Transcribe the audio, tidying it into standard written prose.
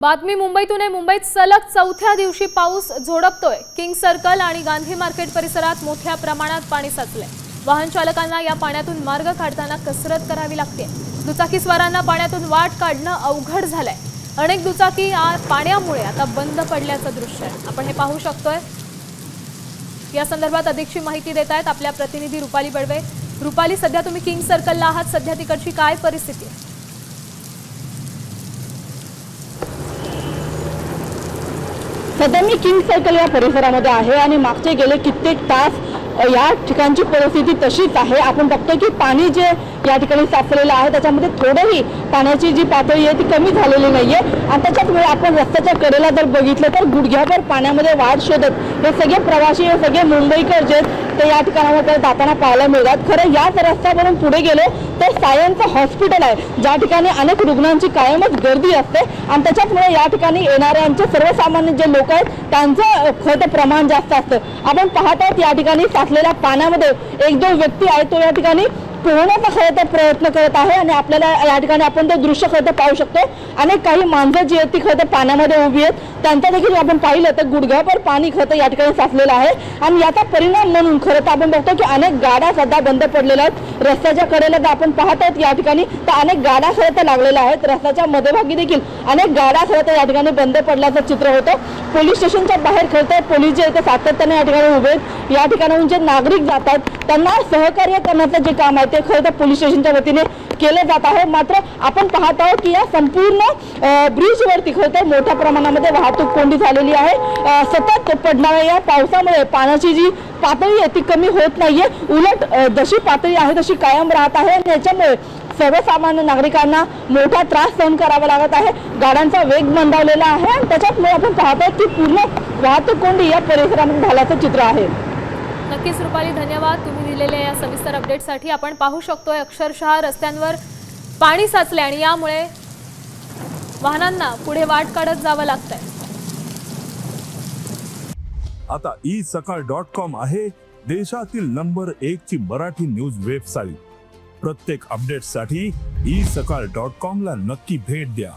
बातमी मुंबईतून आहे। मुंबईत सलग चौथ्या दिवशी पाऊस झोडपतोय। किंग सर्कल आणि गांधी मार्केट परिसरात मोठ्या प्रमाणात पाणी साचलंय। वाहन चालकांना या पाण्यातून मार्ग काढताना कसरत करावी लागते। दुचाकीस्वारांना पाण्यातून वाट काढणं अवघड झालंय। अनेक दुचाकी पाण्यामुळे आता बंद पडल्याचं दृश्य आहे। आपण हे पाहू शकतोय। या संदर्भात अधिकची माहिती देत आहेत आपल्या प्रतिनिधी रुपाली बडवे। रुपाली, सध्या तुम्ही किंग सर्कलला आहात, सध्या तिकडची काय परिस्थिती आहे? सध्या मी किंग सर्कल या परिसरामध्ये आहे आणि मागचे गेले कित्येक तास या ठिकाणची परिस्थिती तशीच आहे। आपण बघतो की पाणी जे या ठिकाणी साचलेलं आहे त्याच्यामध्ये थोडंही पाण्याची जी पातळी आहे ती कमी झालेली नाहीये आणि त्याच्यामुळे आपण रस्त्याच्या कडेला जर बघितलं तर गुडघ्याभर पाण्यामध्ये वाट शोधत हे सगळे प्रवासी, हे सगळे मुंबईकर जे ते या ठिकाणावर जाताना पाहायला मिळतात। खरं याच रस्त्यावरून पुढे गेलो तर सायन्स हॉस्पिटल आहे, ज्या ठिकाणी अनेक रुग्णांची कायमच गर्दी असते आणि त्याच्यामुळे या ठिकाणी येणाऱ्यांचे सर्वसामान्य जे लोक आहेत त्यांचं खरं प्रमाण जास्त असतं। आपण पाहत आहोत या ठिकाणी साचलेल्या पाण्यामध्ये एक जो व्यक्ती आहे तो या ठिकाणी पोहण्याचा खरं तर प्रयत्न करत आहे आणि आपल्याला या ठिकाणी आपण ते दृश्य खरं तर पाहू शकतो। अनेक काही माणसं जी आहेत ती खरं तर पाण्यामध्ये उभी आहेत, त्यांचा देखील आपण पाहिलं तर गुडघ्याभर पाणी खरं तर या ठिकाणी साचलेलं आहे आणि याचा परिणाम म्हणून खरं तर आपण बघतो की अनेक गाड्या सध्या बंद पडलेल्या आहेत। रस्त्याच्या कडेला जर आपण पाहत आहोत या ठिकाणी तर अनेक गाड्या खरं तर लागलेल्या आहेत। रस्त्याच्या मध्यभागी देखील अनेक गाड्या खरं तर या ठिकाणी बंद पडल्याचं चित्र होतं। पोलीस स्टेशनच्या बाहेर खरं तर पोलीस जे ते सातत्याने या ठिकाणी उभे आहेत। या ठिकाणाहून जे नागरिक जातात त्यांना सहकार्य करण्याचं जे काम आहे ते खरं तर पोलीस स्टेशनच्या वतीने केले जात आहे। मात्र आपण पाहत आहोत की या संपूर्ण ब्रिजवरती खरं तर मोठ्या प्रमाणामध्ये वाहतूक कोंडी झालेली आहे। सतत पडणाऱ्या या पावसामुळे पाण्याची जी पातळी आहे ती कमी होत नाहीये, उलट जशी पातळी आहे तशी कायम राहत आहे आणि याच्यामुळे सर्वसामान्य नागरिकांना मोठा त्रास सहन करावा लागत आहे। गाड्यांचा वेग मंदावलेला आहे आणि त्याच्यामुळे आपण पाहतो की पूर्ण वाहतूक कोंडी या परिसरामध्ये झाल्याचं चित्र आहे। नक्कीच रुपाली, धन्यवाद तुम्ही दिलेल्या या सविस्तर अपडेटसाठी। आपण पाहू शकतोय अक्षरशः रस्त्यांवर पाणी साचले आणि यामुळे वाहनांना पुढे वाट काढत जावं लागतंय। आता isakal.com आहे देशातील नंबर 1 ची मराठी न्यूज वेबसाईट। प्रत्येक अपडेटसाठी isakal.com ला नक्की भेट द्या।